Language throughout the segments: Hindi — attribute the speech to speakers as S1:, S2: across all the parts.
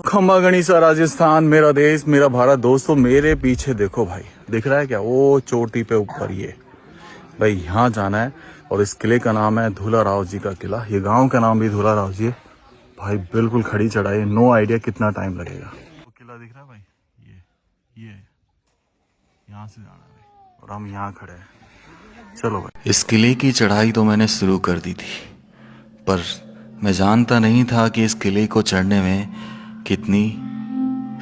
S1: खम्बा गणिसा राजस्थान, मेरा देश, मेरा भारत। दोस्तों मेरे पीछे देखो भाई, दिख रहा है क्या? वो चोटी पे ऊपर ये भाई, यहाँ जाना है। और इस किले का नाम है धूला राव जी का किला। ये गांव का नाम भी धूला राव जी है भाई। बिल्कुल खड़ी चढ़ाई, नो आइडिया कितना टाइम लगेगा। वो किला दिख रहा है भाई, ये यहाँ से जाना है भाई, और हम यहाँ खड़े हैं। चलो भाई।
S2: इस किले की चढ़ाई तो मैंने शुरू कर दी थी, पर मैं जानता नहीं था कि इस किले को चढ़ने में कितनी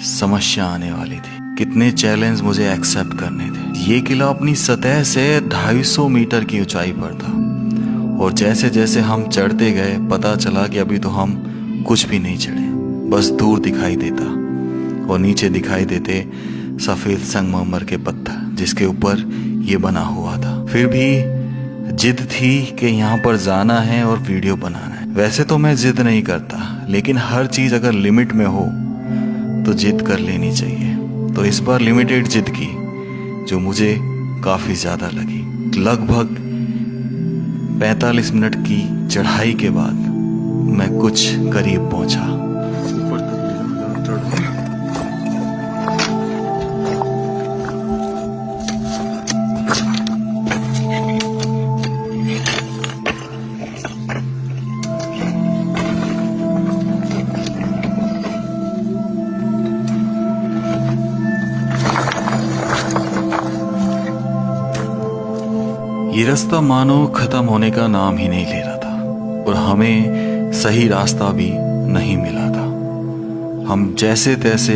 S2: समस्या आने वाली थी, कितने चैलेंज मुझे एक्सेप्ट करने थे। ये किला अपनी सतह से 250 मीटर की ऊंचाई पर था, और जैसे जैसे हम चढ़ते गए पता चला कि अभी तो हम कुछ भी नहीं चढ़े, बस दूर दिखाई देता और नीचे दिखाई देते सफेद संगमरमर के पत्थर जिसके ऊपर ये बना हुआ था। फिर भी जिद थी कि यहाँ पर जाना है और वीडियो बनाना है। वैसे तो मैं जिद नहीं करता, लेकिन हर चीज अगर लिमिट में हो तो जिद कर लेनी चाहिए। तो इस बार लिमिटेड जिद की, जो मुझे काफी ज्यादा लगी। लगभग 45 मिनट की चढ़ाई के बाद मैं कुछ करीब पहुंचा। ये रास्ता मानो खत्म होने का नाम ही नहीं ले रहा था, और हमें सही रास्ता भी नहीं मिला था। हम जैसे तैसे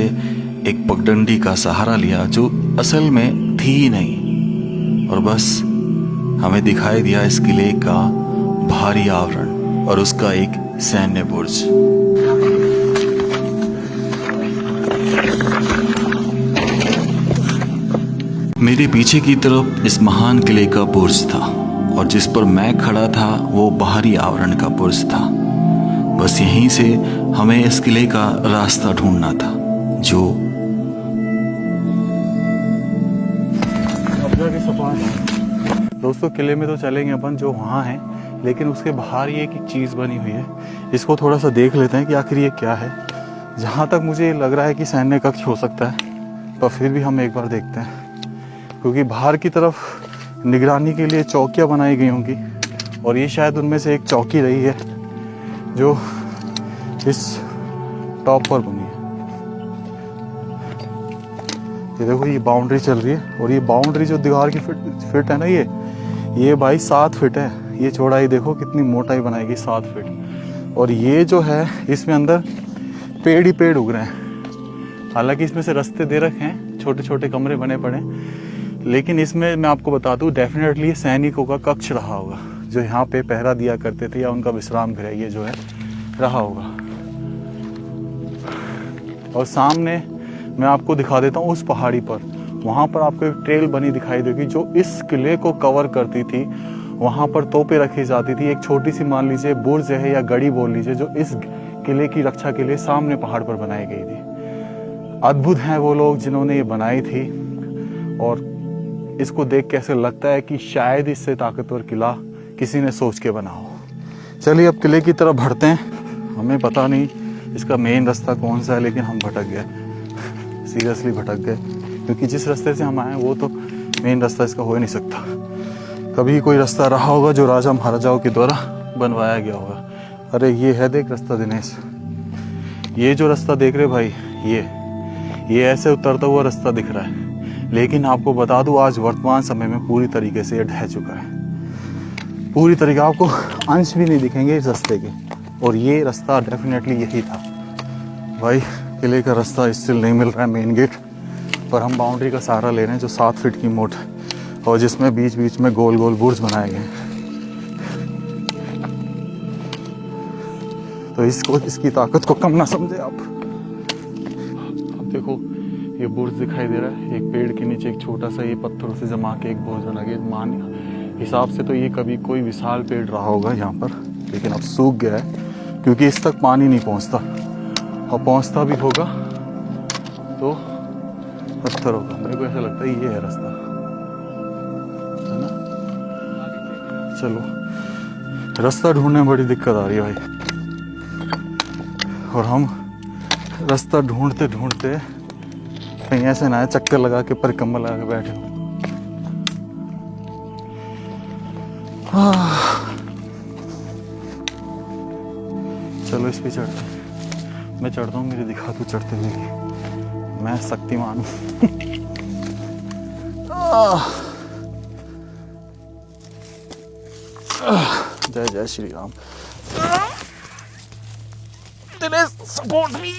S2: एक पगडंडी का सहारा लिया, जो असल में थी ही नहीं, और बस हमें दिखाई दिया इस किले का भारी आवरण और उसका एक सैन्य बुर्ज। मेरे पीछे की तरफ इस महान किले का बुर्ज था, और जिस पर मैं खड़ा था वो बाहरी आवरण का बुर्ज था। बस यहीं से हमें इस किले का रास्ता ढूंढना था, जो
S1: दोस्तों किले में तो चलेंगे अपन जो वहाँ है, लेकिन उसके बाहर ये एक चीज़ बनी हुई है। इसको थोड़ा सा देख लेते हैं कि आखिर ये क्या है। जहाँ तक मुझे लग रहा है कि सैन्य कक्ष हो सकता है, पर फिर भी हम एक बार देखते हैं, क्योंकि बाहर की तरफ निगरानी के लिए चौकियाँ बनाई गई होंगी, और ये शायद उनमें से एक चौकी रही है जो इस टॉप पर बनी है। ये देखो, ये बाउंड्री चल रही है, और ये बाउंड्री जो दीवार की फिट है ना, ये भाई 7 फीट है। ये चौड़ाई देखो कितनी मोटाई बनाएगी, 7 फीट। और ये जो है, इसमें अंदर पेड़ ही पेड़ उग रहे हैं। हालांकि इसमें से रास्ते दे रखे हैं, छोटे छोटे कमरे बने पड़े, लेकिन इसमें मैं आपको बता दूं डेफिनेटली सैनिकों का कक्ष रहा होगा, जो यहाँ पे पहरा दिया करते थे, या उनका विश्राम गृह ये जो है रहा होगा। और सामने मैं आपको दिखा देता हूँ, उस पहाड़ी पर, वहाँ पर आपको एक ट्रेल बनी दिखाई देगी जो इस किले को कवर करती थी। वहाँ पर तोपें रखी जाती थी, एक छोटी सी मान लीजिए बुर्ज है या गढ़ी बोल लीजिए, जो इस किले की रक्षा के लिए सामने पहाड़ पर बनाई गई थी। अद्भुत हैं वो लोग जिन्होंने ये बनाई थी, और इसको देख के ऐसे लगता है कि शायद इससे ताकतवर किला किसी ने सोच के बना हो। चलिए अब किले की तरफ बढ़ते हैं। हमें पता नहीं इसका मेन रास्ता कौन सा है, लेकिन हम भटक गए, सीरियसली भटक गए, क्योंकि जिस रास्ते से हम आए वो तो मेन रास्ता इसका हो ही नहीं सकता। कभी कोई रास्ता रहा होगा जो राजा महाराजाओं के द्वारा बनवाया गया होगा। अरे ये है, देख रास्ता दिनेश, ये जो रास्ता देख रहे भाई, ये ऐसे उतरता हुआ रास्ता दिख रहा है, लेकिन आपको बता दूं आज वर्तमान समय में पूरी तरीके से ये ढह चुका है। पूरी तरीके आपको अंश भी नहीं दिखेंगे इस रास्ते के, और ये रास्ता डेफिनेटली यही था भाई। किले का रास्ता स्टिल नहीं मिल रहा है, मेन गेट पर हम बाउंड्री का सहारा ले रहे हैं जो 7 फीट की मोट और जिसमें बीच बीच में गोल गोल बुर्ज बनाए गए हैं। तो इसकी ताकत को कम ना समझे आप। अब देखो ये बुर्ज दिखाई दे रहा है, एक पेड़ के नीचे एक छोटा सा ये पत्थरों से जमा के एक बुर्ज बना गया। मान हिसाब से तो ये कभी कोई विशाल पेड़ रहा होगा यहाँ पर, लेकिन अब सूख गया है क्योंकि इस तक पानी नहीं पहुँचता, और पहुँचता भी होगा तो पत्थर होगा। मेरे को ऐसा लगता है ये है रास्ता, है ना। चलो रास्ता ढूंढने में बड़ी दिक्कत आ रही है भाई, और हम रास्ता ढूंढते ढूंढते कहीं ऐसे ना है चक्कर लगा के परिक्रमा लगा के बैठे हो। चलो इस पे चढ़ते हैं। मैं चढ़ता हूँ, मेरे दिखा तू चढ़ते हुए कि मैं शक्तिमान हूँ। जय जय श्री राम। तेरे सपोर्ट मी।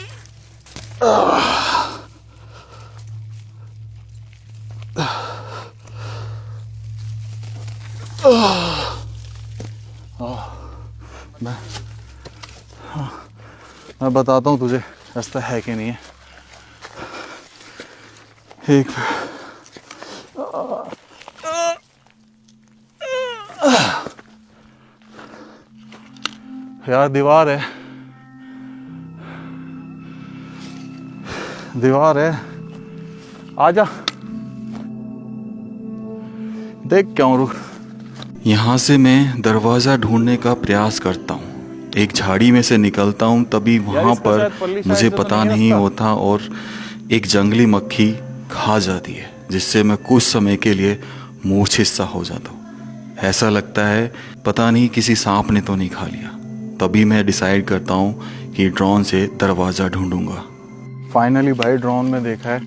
S1: मैं बताता हूँ तुझे रास्ता है कि नहीं है। एक यार दीवार है, दीवार है, आजा देख क्यों रुक।
S2: यहाँ से मैं दरवाज़ा ढूंढने का प्रयास करता हूँ, एक झाड़ी में से निकलता हूँ, तभी वहाँ पर मुझे पता नहीं होता और एक जंगली मक्खी खा जाती है, जिससे मैं कुछ समय के लिए मूर्छित सा हो जाता हूँ। ऐसा लगता है पता नहीं किसी सांप ने तो नहीं खा लिया। तभी मैं डिसाइड करता हूँ कि ड्रोन से दरवाज़ा ढूंढूंगा।
S1: फाइनली भाई ड्रोन में देखा है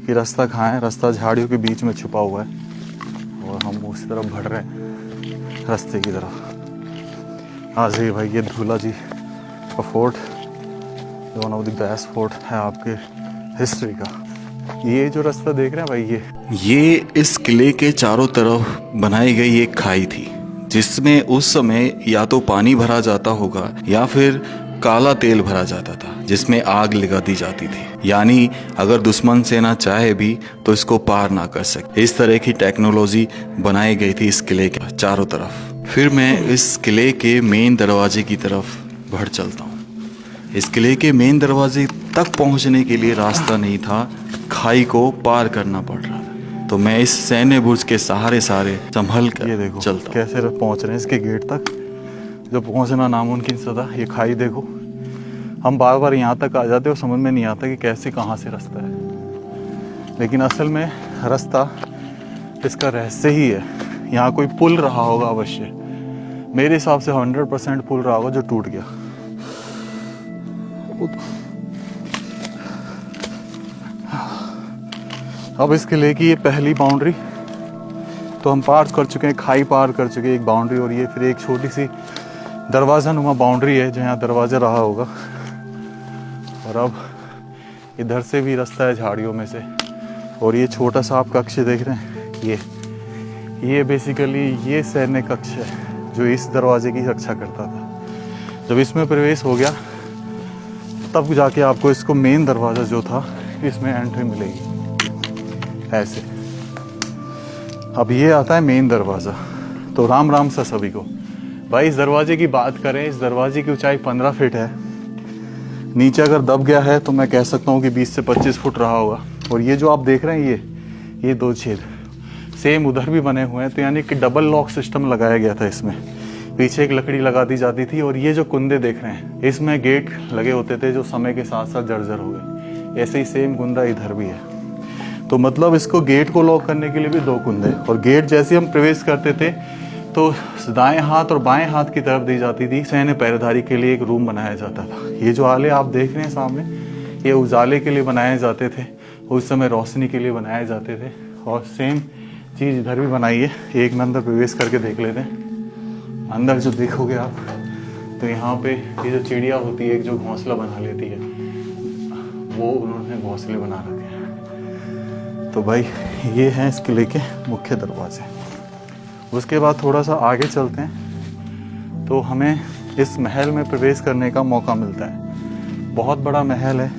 S1: कि रास्ता कहाँ है। रास्ता झाड़ियों के बीच में छुपा हुआ है और हम उस तरफ बढ़ रहे हैं रास्ते की तरफ। हाँ जी भाई, ये धूला जी का fort one of the best fort है आपके हिस्ट्री का। ये जो रास्ता देख रहे हैं भाई,
S2: ये इस किले के चारों तरफ बनाई गई एक खाई थी, जिसमें उस समय या तो पानी भरा जाता होगा या फिर काला तेल भरा जाता था, जिसमें आग लगा दी जाती थी। यानी अगर दुश्मन सेना चाहे भी तो इसको पार ना कर सके। इस तरह की टेक्नोलॉजी बनाई गई थी इस किले के चारों तरफ। फिर मैं इस किले के मेन दरवाजे की तरफ बढ़ चलता हूँ। इस किले के मेन दरवाजे तक पहुँचने के लिए रास्ता नहीं था, खाई को पार करना पड़ रहा था। तो मैं इस सैन्य बुर्ज के सहारे संभल कर
S1: ये देखो
S2: चलता
S1: कैसे पहुंच रहे हैं इसके गेट तक, जो पहुंचना नामुमकिन सा था। ये खाई देखो, हम बार बार यहाँ तक आ जाते और समझ में नहीं आता कि कैसे कहाँ से रास्ता है, लेकिन असल में रास्ता इसका रहस्य ही है। यहाँ कोई पुल रहा होगा अवश्य, मेरे हिसाब से 100% पुल रहा होगा जो टूट गया। अब इस किले की ये पहली बाउंड्री तो हम पार कर चुके हैं, खाई पार कर चुके हैं एक बाउंड्री, और ये फिर एक छोटी सी दरवाज़ा नुमा बाउंड्री है जो यहाँ दरवाज़ा रहा होगा। और अब इधर से भी रास्ता है झाड़ियों में से, और ये छोटा सा आप कक्ष देख रहे हैं, ये बेसिकली ये सैन्य कक्ष है जो इस दरवाजे की रक्षा करता था। जब इसमें प्रवेश हो गया तब जाके आपको इसको मेन दरवाज़ा जो था इसमें एंट्री मिलेगी ऐसे। अब ये आता है मेन दरवाज़ा। तो राम राम सा सभी को भाई। इस दरवाजे की बात करें, इस दरवाजे की ऊंचाई 15 फीट है। नीचे अगर दब गया है तो मैं कह सकता हूँ कि 20 से 25 फुट रहा होगा। और ये जो आप देख रहे हैं ये 2 छेद सेम उधर भी बने हुए हैं, तो यानी कि डबल लॉक सिस्टम लगाया गया था इसमें। पीछे एक लकड़ी लगा दी जाती थी, और ये जो कुंदे देख रहे हैं इसमें गेट लगे होते थे जो समय के साथ साथ जर्जर हो गए। ऐसे ही सेम कुंदा इधर भी है। तो मतलब इसको गेट को लॉक करने के लिए भी 2 कुंदे, और गेट जैसे हम प्रवेश करते थे तो दाएं हाथ और बाएं हाथ की तरफ दी जाती थी सैन्य पहरेदारी के लिए एक रूम बनाया जाता था। ये जो आले आप देख रहे हैं सामने, ये उजाले के लिए बनाए जाते थे, उस समय रोशनी के लिए बनाए जाते थे। और सेम चीज़ इधर भी बनाई है। एक में अंदर प्रवेश करके देख लेते हैं। अंदर जो देखोगे आप तो यहाँ पे ये जो चिड़िया होती है एक जो घोंसला बना लेती है, वो उन्होंने घोंसले बना रखे हैं। तो भाई ये हैं इस किले के मुख्य दरवाजे। उसके बाद थोड़ा सा आगे चलते हैं तो हमें इस महल में प्रवेश करने का मौका मिलता है। बहुत बड़ा महल है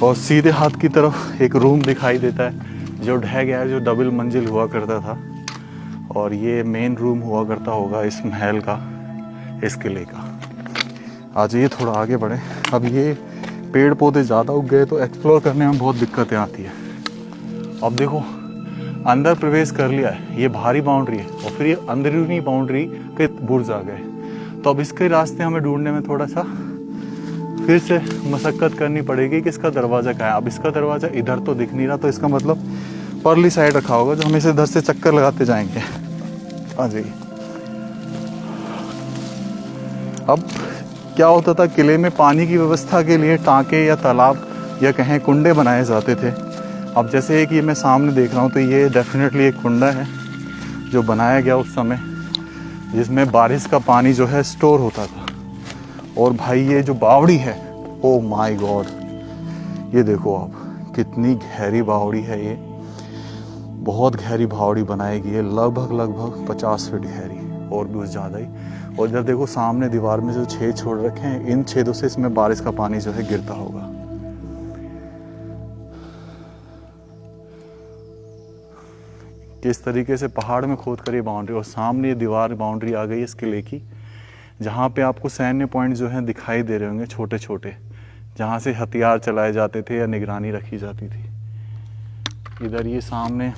S1: और सीधे हाथ की तरफ एक रूम दिखाई देता है जो ढह गया है, जो डबल मंजिल हुआ करता था, और ये मेन रूम हुआ करता होगा इस महल का, इस किले का। आज ये थोड़ा आगे बढ़े। अब ये पेड़ पौधे ज़्यादा उग गए तो एक्सप्लोर करने में बहुत दिक्कतें आती है। अब देखो अंदर प्रवेश कर लिया है, ये बाहरी बाउंड्री है और फिर ये अंदरूनी बाउंड्री के बुर्ज आ गए। तो अब इसके रास्ते हमें ढूंढने में थोड़ा सा फिर से मशक्कत करनी पड़ेगी कि इसका दरवाज़ा कहाँ है। अब इसका दरवाज़ा इधर तो दिख नहीं रहा, तो इसका मतलब परली साइड रखा होगा, जो हम इसे इधर से चक्कर लगाते जाएंगे। आ जाइए। अब क्या होता था, किले में पानी की व्यवस्था के लिए टांके या तालाब या कहें कुंडे बनाए जाते थे। अब जैसे एक ये मैं सामने देख रहा हूँ, तो ये डेफिनेटली एक कुंडा है जो बनाया गया उस समय, जिसमें बारिश का पानी जो है स्टोर होता था। और भाई ये जो बावड़ी है, ओ माय गॉड, ये देखो आप कितनी गहरी बावड़ी है। ये बहुत गहरी बावड़ी बनाई गई है, लगभग 50 फीट गहरी और भी ज़्यादा ही। और इधर देखो सामने दीवार में जो छेद छोड़ रखे हैं, इन छेदों से इसमें बारिश का पानी जो है गिरता होगा। किस तरीके से पहाड़ में खोद कर ये बाउंड्री, और सामने ये दीवार बाउंड्री आ गई इस किले की, जहाँ पे आपको सैन्य पॉइंट जो हैं दिखाई दे रहे होंगे छोटे छोटे, जहाँ से हथियार चलाए जाते थे या निगरानी रखी जाती थी। इधर ये सामने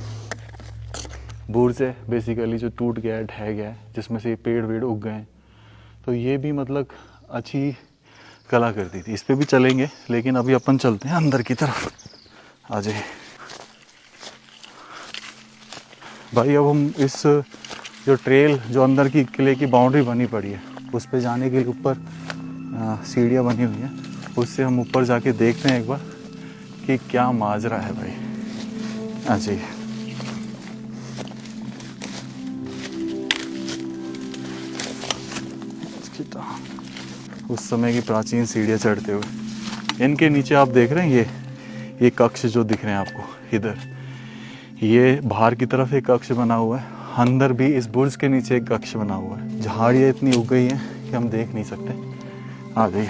S1: बुर्ज है बेसिकली, जो टूट गया है, ढह गया है, जिसमें से पेड़ वेड़ उग गए हैं। तो ये भी मतलब अच्छी कला करती थी। इस पर भी चलेंगे, लेकिन अभी अपन चलते हैं अंदर की तरफ। आ जाइए भाई। अब हम इस जो ट्रेल जो अंदर की किले की बाउंड्री बनी पड़ी है, उस पे जाने के लिए ऊपर सीढ़ियाँ बनी हुई हैं, उससे हम ऊपर जाके देखते हैं एक बार कि क्या माजरा है भाई। हाँ जी, उस समय की प्राचीन सीढ़ियाँ चढ़ते हुए। इनके नीचे आप देख रहे हैं ये कक्ष जो दिख रहे हैं आपको इधर, ये बाहर की तरफ एक कक्ष बना हुआ है। अंदर भी इस बुर्ज के नीचे एक कक्ष बना हुआ है। झाड़ियाँ इतनी उग गई हैं कि हम देख नहीं सकते। आ गई।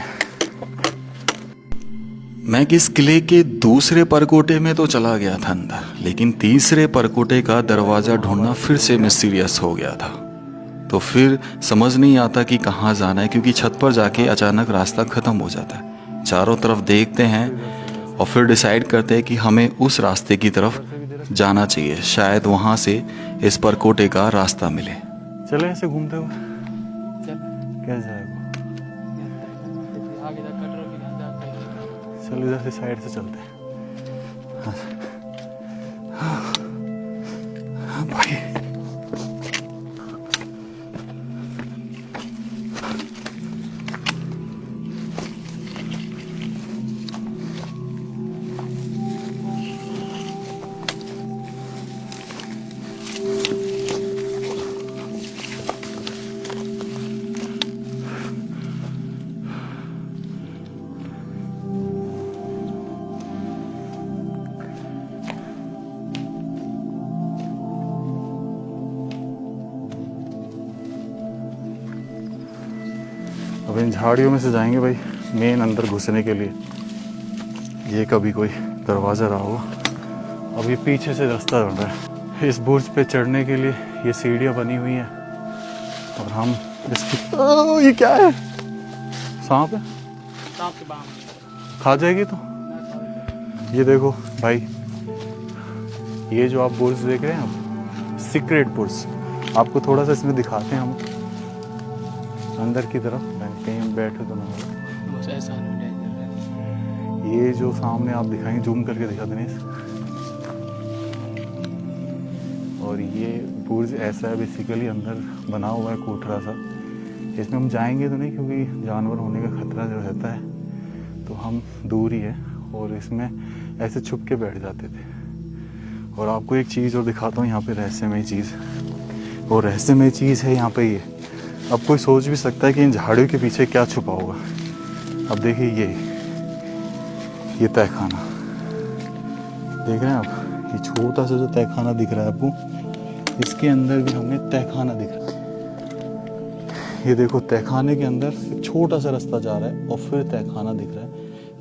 S2: मैं किस किले के दूसरे परकोटे में तो चला गया था अंदर, लेकिन तीसरे परकोटे का दरवाज़ा ढूंढना फिर से मिस्टीरियस हो गया था। तो फिर समझ नहीं आता कि कहाँ जाना है, क्योंकि छत पर जाके अचानक रास्ता ख़त्म हो जाता है। चारों तरफ देखते हैं और फिर डिसाइड करते हैं कि हमें उस रास्ते की तरफ जाना चाहिए, शायद वहाँ से इस परकोटे का रास्ता मिले।
S1: चले ऐसे घूमते हुए, क्या जाएगा। चलो इधर से साइड से चलते हैं। हाँ भाई, अब इन झाड़ियों में से जाएंगे भाई मेन अंदर घुसने के लिए। ये कभी कोई दरवाज़ा रहा होगा। अब ये पीछे से रास्ता बन रहा है। इस बुर्ज पे चढ़ने के लिए ये सीढ़ियाँ बनी हुई हैं और हम इसकी ये क्या है, सांप है? खा जाएगी तो। ये देखो भाई, ये जो आप बुर्ज देख रहे हैं, आप सीक्रेट बुर्ज, आपको थोड़ा सा इसमें दिखाते हैं हम अंदर की तरफ। कहीं बैठे तो ना, ये जो सामने आप दिखाएंगे, जूम करके दिखा देने। और ये बुर्ज ऐसा है बेसिकली, अंदर बना हुआ है कोठरा सा। इसमें हम जाएंगे तो नहीं, क्योंकि जानवर होने का खतरा जो रहता है, तो हम दूर ही है। और इसमें ऐसे छुप के बैठ जाते थे। और आपको एक चीज़ और दिखाता हूँ यहाँ पे, रहस्यमय चीज़। और रहस्यमय चीज़ है यहाँ पे ये। अब कोई सोच भी सकता है कि इन झाड़ियों के पीछे क्या छुपा होगा। अब देखिए ये तहखाना देख रहे हैं आप, ये छोटा सा जो तहखाना दिख रहा है आपको, इसके अंदर भी हमें तहखाना दिख रहा है। ये देखो तहखाने के अंदर एक छोटा सा रास्ता जा रहा है और फिर तहखाना दिख रहा है,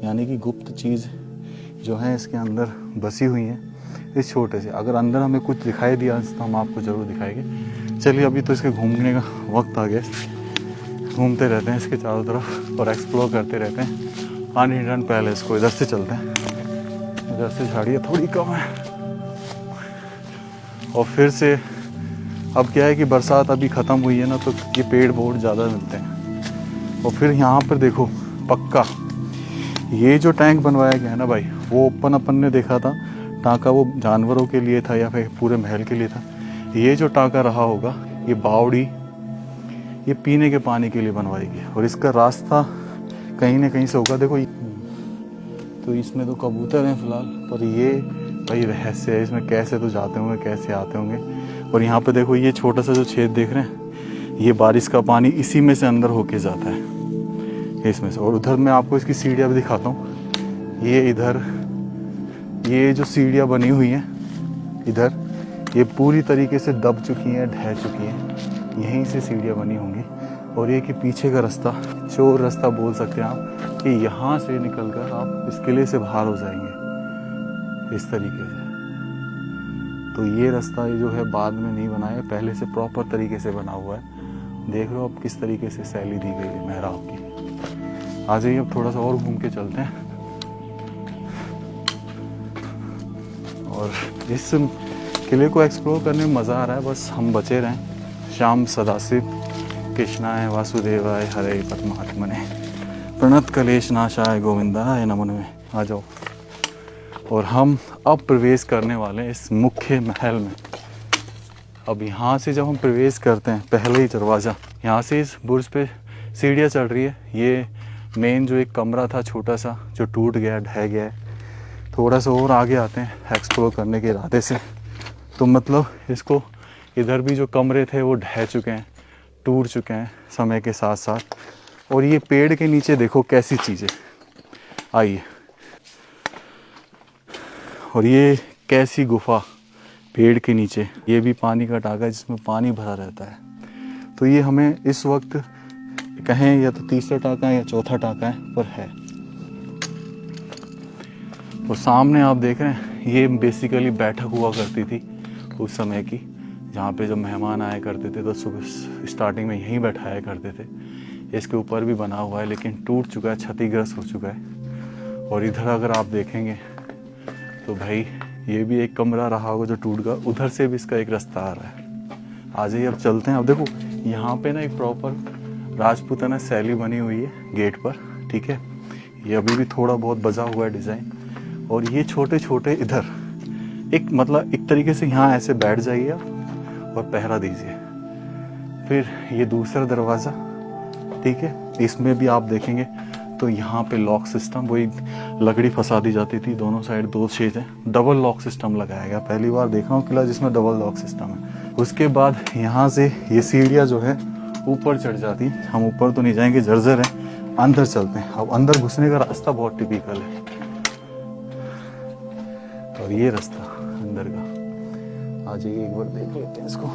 S1: यानी कि गुप्त चीज़ जो है इसके अंदर बसी हुई है इस छोटे से। अगर अंदर हमें कुछ दिखाई दिया तो हम आपको ज़रूर दिखाएंगे। चलिए अभी तो इसके घूमने का वक्त आ गया, घूमते रहते हैं इसके चारों तरफ और एक्सप्लोर करते रहते हैं। अनहिडन पैलेस को इधर से चलते हैं, इधर से झाड़ियाँ थोड़ी कम है। और फिर से अब क्या है कि बरसात अभी ख़त्म हुई है ना, तो ये पेड़ बहुत ज़्यादा मिलते हैं। और फिर यहाँ पर देखो पक्का ये जो टैंक बनवाया गया है ना भाई, वो अपन ने देखा था टाँका वो जानवरों के लिए था या फिर पूरे महल के लिए था। ये जो टाँका रहा होगा, ये बावड़ी, ये पीने के पानी के लिए बनवाई गई और इसका रास्ता कहीं ना कहीं से होगा। देखो तो इसमें तो कबूतर हैं फिलहाल, पर ये भाई रहस्य है, इसमें कैसे तो जाते होंगे कैसे आते होंगे। और यहाँ पे देखो ये छोटा सा जो छेद देख रहे हैं, ये बारिश का पानी इसी में से अंदर होके जाता है इसमें से। और उधर मैं आपको इसकी सीढ़ियाँ भी दिखाता हूँ। ये इधर ये जो सीढ़ियाँ बनी हुई हैं इधर, ये पूरी तरीके से दब चुकी हैं, ढह चुकी हैं। यहीं से सीढ़ियाँ बनी होंगी। और ये कि पीछे का रास्ता, चोर रास्ता बोल सकते हैं आप, कि यहाँ से निकलकर आप इस किले से बाहर हो जाएंगे इस तरीके से। तो ये रास्ता जो है बाद में नहीं बना है, पहले से प्रॉपर तरीके से बना हुआ है। देख लो अब किस तरीके से शैली दी गई है मेहराब की। आ जाइए अब थोड़ा सा और घूम के चलते हैं। और इस किले को एक्सप्लोर करने में मज़ा आ रहा है, बस हम बचे रहें। श्याम सदाशिव कृष्णाय वासुदेवाय हरे परमात्मने प्रणत कलेश नाशाय गोविंदाय नमो नमः। आ जाओ। और हम अब प्रवेश करने वाले हैं इस मुख्य महल में। अब यहाँ से जब हम प्रवेश करते हैं, पहले ही दरवाज़ा, यहाँ से इस बुर्ज पे सीढ़ियाँ चढ़ रही है। ये मेन जो एक कमरा था छोटा सा, जो टूट गया, ढह गया है। थोड़ा सा और आगे आते हैं एक्सप्लोर करने के इरादे से। तो मतलब इसको इधर भी जो कमरे थे वो ढह चुके हैं, टूट चुके हैं समय के साथ साथ। और ये पेड़ के नीचे देखो कैसी चीज़ें, आइए। और ये कैसी गुफा पेड़ के नीचे, ये भी पानी का टाका जिसमें पानी भरा रहता है। तो ये हमें इस वक्त कहें या तो तीसरा टाका है या चौथा टाका है, पर है। और सामने आप देख रहे हैं, ये बेसिकली बैठक हुआ करती थी उस समय की, जहाँ पे जब मेहमान आया करते थे तो सुबह स्टार्टिंग में यहीं बैठाया करते थे। इसके ऊपर भी बना हुआ है लेकिन टूट चुका है, क्षतिग्रस्त हो चुका है। और इधर अगर आप देखेंगे तो भाई ये भी एक कमरा रहा होगा जो टूट गया, उधर से भी इसका एक रास्ता आ रहा है। आ जाइए अब चलते हैं। अब देखो यहाँ पे ना एक प्रॉपर राजपूताना शैली बनी हुई है गेट पर, ठीक है। ये अभी भी थोड़ा बहुत बजा हुआ है डिज़ाइन। और ये छोटे छोटे इधर एक मतलब एक तरीके से यहाँ ऐसे बैठ जाइए और पहरा दीजिए। फिर ये दूसरा दरवाज़ा, ठीक है, इसमें भी आप देखेंगे तो यहाँ पे लॉक सिस्टम, वही लकड़ी फंसा दी जाती थी दोनों साइड, 2 छेद है, डबल लॉक सिस्टम लगाया गया। पहली बार देख रहा हूँ किला जिसमें डबल लॉक सिस्टम है। उसके बाद यहाँ से ये सीढ़ियाँ जो है ऊपर चढ़ जाती। हम ऊपर तो नहीं जाएंगे, जर्जर है, अंदर चलते हैं। अब अंदर घुसने का रास्ता बहुत टिपिकल है। और ये रास्ता अंदर का, आ जाइए एक बार देख लेते हैं इसको।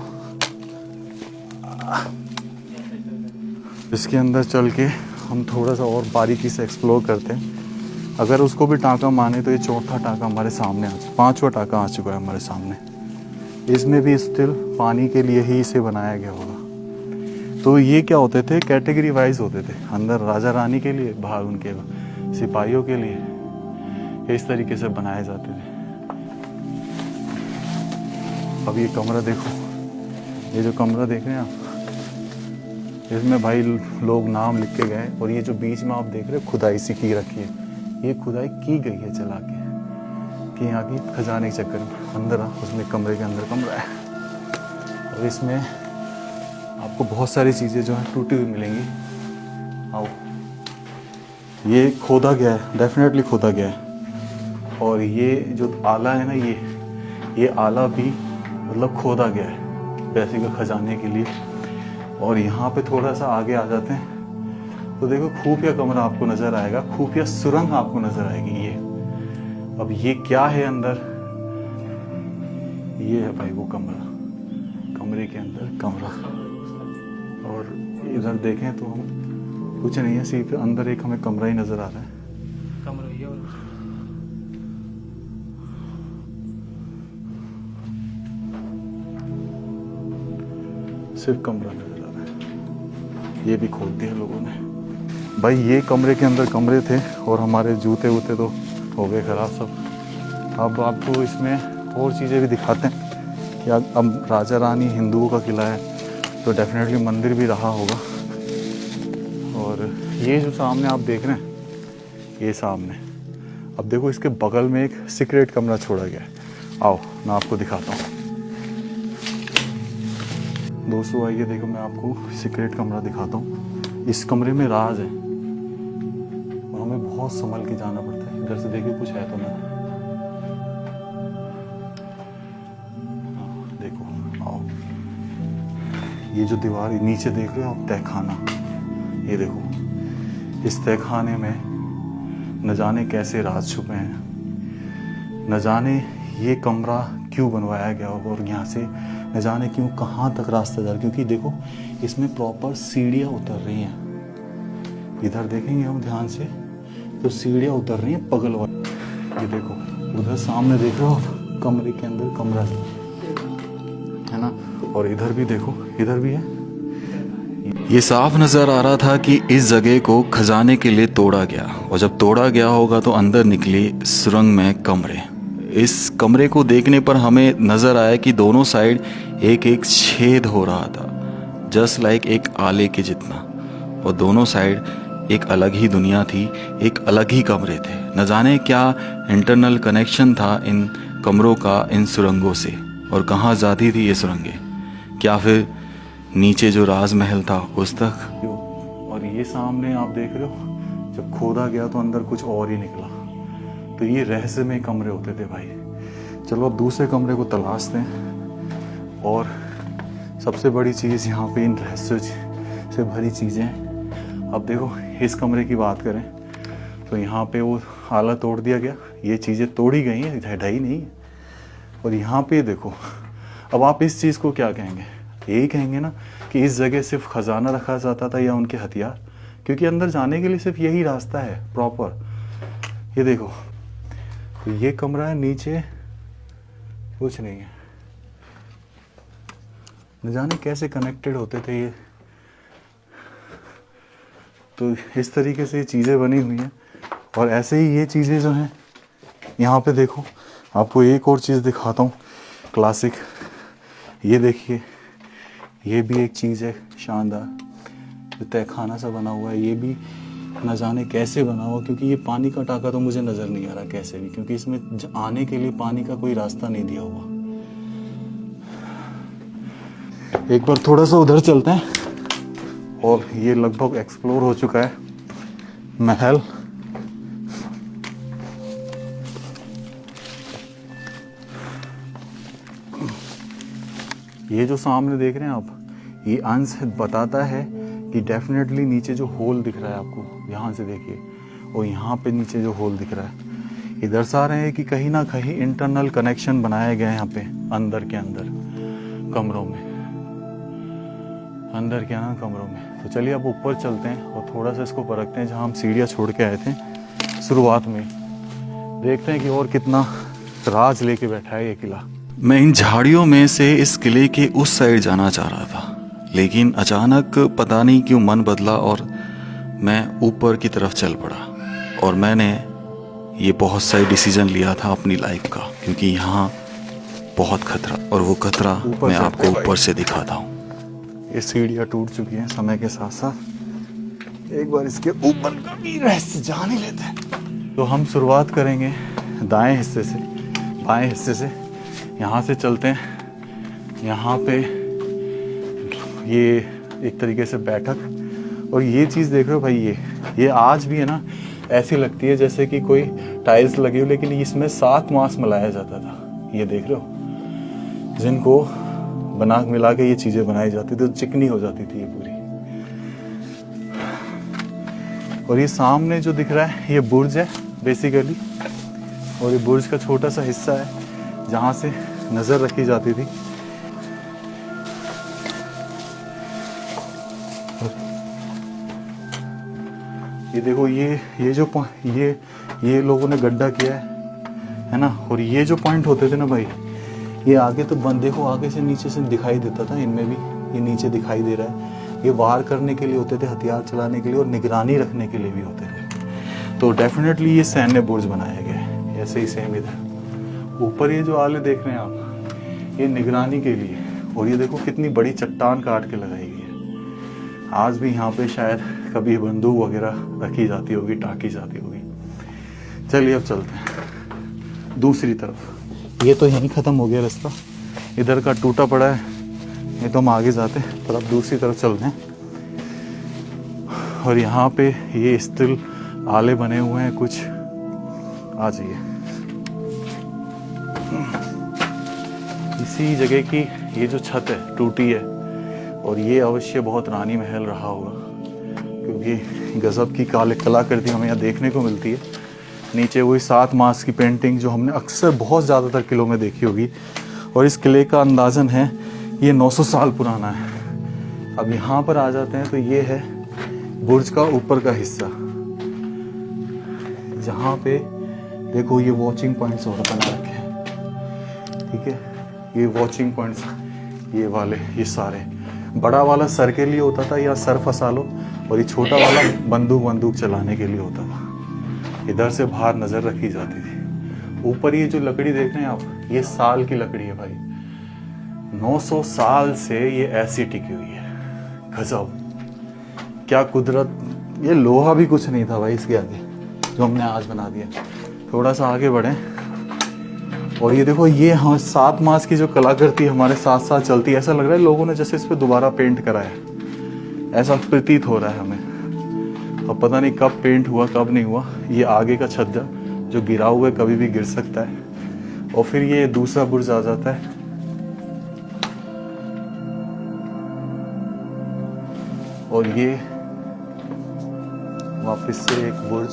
S1: इसके अंदर चल के हम थोड़ा सा और बारीकी से एक्सप्लोर करते हैं। अगर उसको भी टाँका माने तो ये चौथा टाँका हमारे सामने आ चुका, 5वां टाँका आ चुका है हमारे सामने। इसमें भी स्टिल पानी के लिए ही इसे बनाया गया होगा। तो ये क्या होते थे, कैटेगरी वाइज होते थे। अंदर राजा रानी के लिए, बाहर उनके सिपाहियों के लिए, इस तरीके से बनाए जाते थे। अब ये कमरा देखो, ये जो कमरा देख रहे हैं आप, इसमें भाई लोग नाम लिख के गए। और ये जो बीच में आप देख रहे हो खुदाई सी की रखी है, ये खुदाई की गई है चला के, कि यहाँ की खजाने के चक्कर में। अंदर उसमें कमरे के अंदर कमरा है और इसमें आपको बहुत सारी चीज़ें जो हैं टूटी हुई मिलेंगी। आओ, ये खोदा गया है, डेफिनेटली खोदा गया है। और ये जो आला है ना, ये आला भी मतलब खोदा गया है पैसे के खजाने के लिए। और यहाँ पे थोड़ा सा आगे आ जाते हैं तो देखो खुफिया कमरा आपको नज़र आएगा, खुफिया सुरंग आपको नज़र आएगी। अब ये क्या है अंदर, ये है भाई वो कमरा, कमरे के अंदर कमरा। और इधर देखें तो हम कुछ नहीं है, सिर्फ अंदर एक हमें कमरा ही नजर आ रहा है। सिर्फ कमरा नजर आ रहा है। ये भी खोल दिया लोगों ने। भाई ये कमरे के अंदर कमरे थे और हमारे जूते वूते तो हो गए खराब सब। अब आपको इसमें और चीज़ें भी दिखाते हैं कि अब राजा रानी हिंदुओं का किला है तो डेफिनेटली मंदिर भी रहा होगा। और ये जो सामने आप देख रहे हैं, ये सामने अब देखो इसके बगल में एक सीक्रेट कमरा छोड़ा गया है। आओ मैं आपको दिखाता हूँ दोस्तों, आइए देखो मैं आपको सीक्रेट कमरा दिखाता हूँ। इस कमरे में राज है और हमें बहुत संभल के जाना पड़ता है। इधर से देखिए कुछ है तो ना, देखो आओ, ये जो दीवार नीचे देख रहे हो आप, तहखाना, ये देखो इस तहखाने में न जाने कैसे राज छुपे हैं, न जाने ये कमरा क्यों बनवाया गया होगा और यहाँ से न जाने क्यों कहाँ तक रास्ता जा रहा, क्योंकि देखो इसमें प्रॉपर सीढ़ियाँ उतर रही हैं। इधर देखेंगे हम ध्यान से तो सीढ़ियाँ उतर रही हैं पगल वाली। ये देखो उधर सामने देख रहे हो आप, कमरे के अंदर कमरा है ना, और इधर भी देखो, इधर भी है।
S2: ये साफ नजर आ रहा था कि इस जगह को खजाने के लिए तोड़ा गया, और जब तोड़ा गया होगा तो अंदर निकली सुरंग में कमरे। इस कमरे को देखने पर हमें नजर आया कि दोनों साइड एक एक छेद हो रहा था, जस्ट लाइक एक आले के जितना, और दोनों साइड एक अलग ही दुनिया थी, एक अलग ही कमरे थे। न जाने क्या इंटरनल कनेक्शन था इन कमरों का इन सुरंगों से, और कहाँ जाती थी ये सुरंगें, क्या फिर नीचे जो राजमहल था उस तक।
S1: और ये सामने आप देख रहे हो, जब खोदा गया तो अंदर कुछ और ही निकला। तो ये रहस्यमय कमरे होते थे भाई। चलो अब दूसरे कमरे को तलाशते हैं। और सबसे बड़ी चीज़ यहाँ पे इन रहस्य से भरी चीज़ें हैं। अब देखो इस कमरे की बात करें तो यहाँ पे वो आला तोड़ दिया गया, ये चीज़ें तोड़ी गई हैं, ढाई नहीं है। और यहाँ पे देखो, अब आप इस चीज़ को क्या कहेंगे? यही कहेंगे ना कि इस जगह सिर्फ खजाना रखा जाता था या उनके हथियार, क्योंकि अंदर जाने के लिए सिर्फ यही रास्ता है प्रॉपर। ये देखो, तो ये कमरा है, नीचे कुछ नहीं है। न जाने कैसे कनेक्टेड होते थे ये। तो इस तरीके से चीज़ें बनी हुई हैं। और ऐसे ही ये चीज़ें जो हैं यहाँ पे देखो, आपको एक और चीज़ दिखाता हूँ क्लासिक। ये देखिए, ये भी एक चीज़ है शानदार, जो तहखाना सा बना हुआ है। ये भी न जाने कैसे बना हुआ, क्योंकि ये पानी का टाका तो मुझे नज़र नहीं आ रहा कैसे भी, क्योंकि इसमें आने के लिए पानी का कोई रास्ता नहीं दिया हुआ। एक बार थोड़ा सा उधर चलते हैं। और ये लगभग एक्सप्लोर हो चुका है महल। ये जो सामने देख रहे हैं आप, ये अंश बताता है कि डेफिनेटली नीचे जो होल दिख रहा है आपको, यहाँ से देखिए, और यहाँ पे नीचे जो होल दिख रहा है, ये दर्शा रहे हैं कि कहीं ना कहीं इंटरनल कनेक्शन बनाए गए हैं यहाँ पे अंदर के अंदर कमरों में, अंदर के अंदर कमरों में। तो चलिए अब ऊपर चलते हैं और थोड़ा सा इसको परखते हैं, जहाँ हम सीढ़ियाँ छोड़ के आए थे शुरुआत में। देखते हैं कि और कितना राज लेके बैठा है ये किला।
S2: मैं इन झाड़ियों में से इस किले के उस साइड जाना चाह रहा था, लेकिन अचानक पता नहीं क्यों मन बदला और मैं ऊपर की तरफ चल पड़ा। और मैंने ये बहुत सही डिसीजन लिया था अपनी लाइफ का, क्योंकि यहाँ बहुत खतरा, और वो खतरा मैं आपको ऊपर से दिखाता हूँ।
S1: ये सीढ़ियाँ टूट चुकी हैं समय के साथ साथ। एक बार इसके ऊपर का भी रहस्य जान ही लेते हैं। तो हम शुरुआत करेंगे दाएं हिस्से से, बाएं हिस्से से। यहाँ से चलते हैं। यहाँ पे ये एक तरीके से बैठक, और ये चीज़ देख रहे हो भाई, ये आज भी है ना, ऐसी लगती है जैसे कि कोई टाइल्स लगी हो, लेकिन इसमें 7 मांस मिलाया जाता था। ये देख रहे हो, जिनको बना मिला के ये चीज़ें बनाई जाती थी, तो चिकनी हो जाती थी ये पूरी। और ये सामने जो दिख रहा है ये बुर्ज है बेसिकली, और ये बुर्ज का छोटा सा हिस्सा है जहाँ से नज़र रखी जाती थी। ये देखो ये लोगों ने गड्ढा किया है ना। और ये जो पॉइंट होते थे ना भाई, ये आगे तो बंद, देखो आगे से नीचे से दिखाई देता था, इनमें भी ये नीचे दिखाई दे रहा है। ये वार करने के लिए होते थे, हथियार चलाने के लिए और निगरानी रखने के लिए भी होते थे। तो डेफिनेटली ये सैन्य बुर्ज बनाया गया है। ऐसे ही सेम इधर ऊपर ये जो आले देख रहे हैं आप, ये निगरानी के लिए। और ये देखो कितनी बड़ी चट्टान काट के लगाई गई है। आज भी यहाँ पे शायद कभी बंदूक वगैरह रखी जाती होगी, टाकी जाती होगी। चलिए अब चलते हैं दूसरी तरफ। ये तो यहीं ख़त्म हो गया रास्ता, इधर का टूटा पड़ा है, ये तो हम आगे जाते हैं, पर अब दूसरी तरफ चलते हैं। और यहाँ पे ये स्टिल आले बने हुए हैं कुछ। आ जाइए, इसी जगह की ये जो छत है टूटी है, और ये अवश्य बहुत रानी महल रहा होगा, क्योंकि गजब की कलाकृति हमें यहाँ देखने को मिलती है। नीचे वही 7 मास की पेंटिंग जो हमने अक्सर बहुत ज़्यादातर किलों में देखी होगी। और इस किले का अंदाज़न है ये 900 साल पुराना है। अब यहाँ पर आ जाते हैं तो ये है बुर्ज का ऊपर का हिस्सा, जहाँ पे देखो ये वॉचिंग पॉइंट्स और बना रखे हैं। ठीक है, ये वॉचिंग पॉइंट्स, ये वाले, ये सारे, बड़ा वाला सर के लिए होता था या सर फंसा लो, और ये छोटा वाला बंदूक चलाने के लिए होता था। इधर से बाहर नजर रखी जाती थी। ऊपर ये जो लकड़ी देख रहे हैं आप, ये साल की लकड़ी है भाई। 900 साल से ये ऐसी टिकी हुई है। गजब, क्या कुदरत। ये लोहा भी कुछ नहीं था भाई इसके आगे, जो हमने आज बना दिया। थोड़ा सा आगे बढ़े, और ये देखो ये 7 मास की जो कलाकृति हमारे साथ साथ चलती है। ऐसा लग रहा है लोगों ने जैसे इस पे दोबारा पेंट कराया, ऐसा प्रतीत हो रहा है हमें। अब पता नहीं कब पेंट हुआ कब नहीं हुआ। ये आगे का छज्जा जो गिरा हुआ है, कभी भी गिर सकता है। और फिर ये दूसरा बुर्ज आ जाता है। और ये वापस से एक बुर्ज।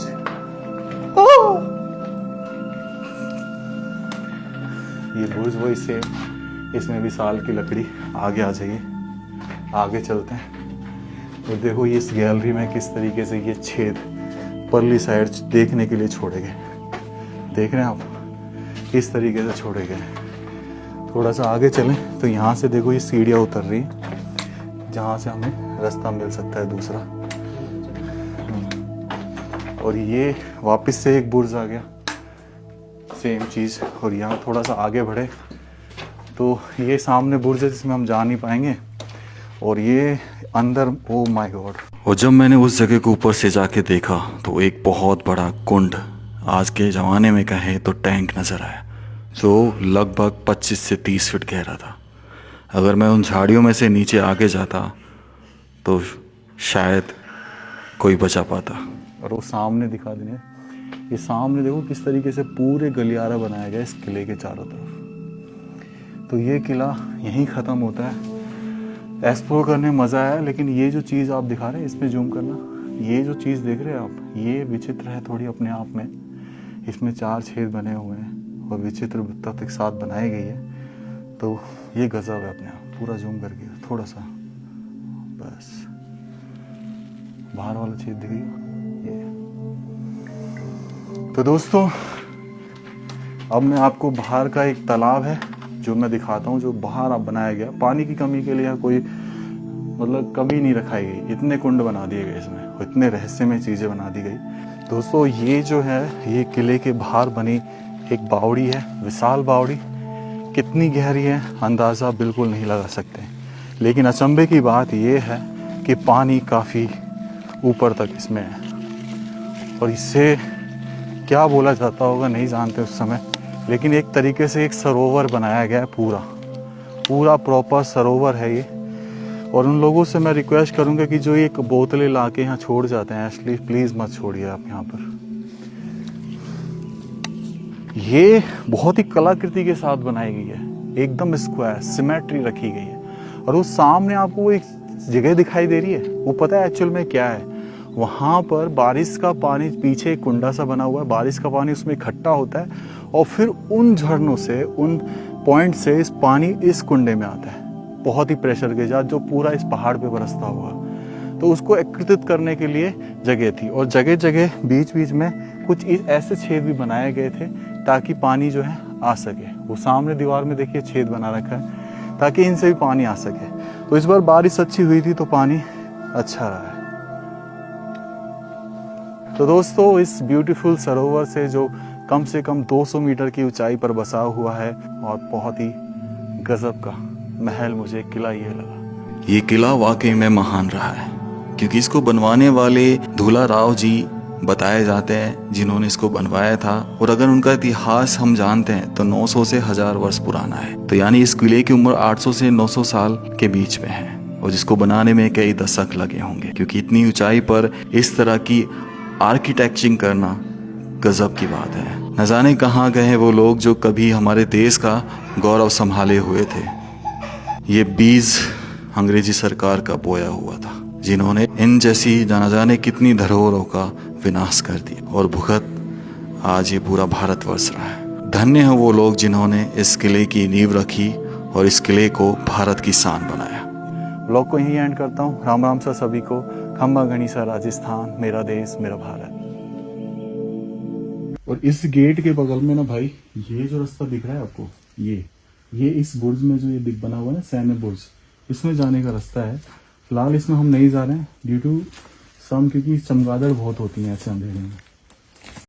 S1: ये बुर्ज वही सेम, इसमें भी साल की लकड़ी। आगे आ जाइए, आगे चलते हैं। तो देखो ये इस गैलरी में किस तरीके से ये छेद परली साइड देखने के लिए छोड़े गए। देख रहे हैं आप, किस तरीके से छोड़े गए। थोड़ा सा आगे चलें तो यहाँ से देखो ये सीढ़ियाँ उतर रही हैं, जहाँ से हमें रास्ता मिल सकता है दूसरा। और ये वापस से एक बुर्ज आ गया, सेम चीज़। और यहाँ थोड़ा सा आगे बढ़े तो ये सामने बुर्ज है जिसमें हम जा नहीं पाएंगे। और ये अंदर, ओ माय गॉड।
S2: और जब मैंने उस जगह को ऊपर से जाके देखा तो एक बहुत बड़ा कुंड, आज के ज़माने में कहें तो टैंक नज़र आया, जो लगभग 25 से 30 फीट गहरा था। अगर मैं उन झाड़ियों में से नीचे आगे जाता तो शायद कोई बचा पाता।
S1: और वो सामने दिखा देंगे, ये सामने देखो किस तरीके से पूरे गलियारा बनाया गया इस किले के चारों तरफ। तो ये किला यहीं ख़त्म होता है। एक्सप्लोर करने में मज़ा आया, लेकिन ये जो चीज़ आप दिखा रहे हैं, इसमें जूम करना, ये जो चीज़ देख रहे हैं आप, ये विचित्र है थोड़ी अपने आप में। इसमें 4 छेद बने हुए हैं और विचित्र तत्व के साथ बनाई गई है। तो ये गजब है अपने आप। पूरा जूम करके थोड़ा सा, बस बाहर वाला छेद दिखेगा ये। तो दोस्तों, अब मैं आपको बाहर का एक तालाब है जो मैं दिखाता हूँ, जो बाहर अब बनाया गया। पानी की कमी के लिए कोई मतलब कमी नहीं रखाई गई, इतने कुंड बना दिए गए इसमें, इतने रहस्यमय चीज़ें बना दी गई। दोस्तों ये जो है, ये किले के बाहर बनी एक बावड़ी है, विशाल बावड़ी। कितनी गहरी है अंदाज़ा बिल्कुल नहीं लगा सकते, लेकिन अचंभे की बात ये है कि पानी काफ़ी ऊपर तक इसमें है। और इससे क्या बोला जाता होगा नहीं जानते उस समय, लेकिन एक तरीके से एक सरोवर बनाया गया है, पूरा प्रॉपर सरोवर है ये। और उन लोगों से मैं रिक्वेस्ट करूंगा कि जो एक बोतलें ला के यहाँ छोड़ जाते हैं, एटली प्लीज़ मत छोड़िए आप यहाँ पर। ये बहुत ही कलाकृति के साथ बनाई गई है, एकदम स्क्वायर सिमेट्री रखी गई है। और उस सामने आपको वो एक जगह दिखाई दे रही है, वो पता है एक्चुअल में क्या है? वहाँ पर बारिश का पानी, पीछे एक कुंडा सा बना हुआ है, बारिश का पानी उसमें इकट्ठा होता है और फिर उन झरनों से, उन पॉइंट से इस पानी इस कुंडे में आता है, बहुत ही प्रेशर के साथ, जो पूरा इस पहाड़ पे बरसता हुआ। तो उसको एकत्रित करने के लिए जगह थी, और जगह जगह बीच बीच में कुछ ऐसे छेद भी बनाए गए थे ताकि पानी जो है आ सके। वो सामने दीवार में देखिए छेद बना रखा है ताकि इनसे भी पानी आ सके। तो इस बार बारिश अच्छी हुई थी तो पानी अच्छा रहा है। तो दोस्तों, इस ब्यूटीफुल सरोवर से जो कम से कम 200 मीटर की ऊंचाई पर बसा हुआ है और बहुत ही गजब का महल, मुझे किला ये लगा।
S2: ये किला वाकई में महान रहा है, क्योंकि इसको बनवाने वाले धूला राव जी बताए जाते हैं, जिन्होंने इसको बनवाया था। और अगर उनका इतिहास हम जानते हैं तो 900 से 1000 वर्ष पुराना है। तो यानी इस किले की उम्र 800 से 900 साल के बीच में है, और जिसको बनाने में कई दशक लगे होंगे, क्योंकि इतनी ऊंचाई पर इस तरह की आर्किटेक्चरिंग करना गजब की बात है। न जाने कहाँ गए वो लोग जो कभी हमारे देश का गौरव संभाले हुए थे। ये बीज अंग्रेजी सरकार का बोया हुआ था, जिन्होंने इन जैसी न जाने कितनी धरोहरों का विनाश कर दिया, और भुगत आज ये पूरा भारतवर्ष रहा है। धन्य है वो लोग जिन्होंने इस किले की नींव रखी और इस किले को भारत की शान बनाया।
S1: ब्लॉग को यहीं एंड करता हूँ। राम राम सा सभी को। खम्बा घनीसा राजस्थान, मेरा देश मेरा भारत। और इस गेट के बगल में ना भाई, ये जो रास्ता दिख रहा है आपको, ये इस बुर्ज में जो ये दिख बना हुआ है ना, सैन्य बुर्ज, इसमें जाने का रास्ता है। फिलहाल इसमें हम नहीं जा रहे हैं ड्यू टू सम, क्योंकि चमगादड़ बहुत होती हैं ऐसे अंधेरे में।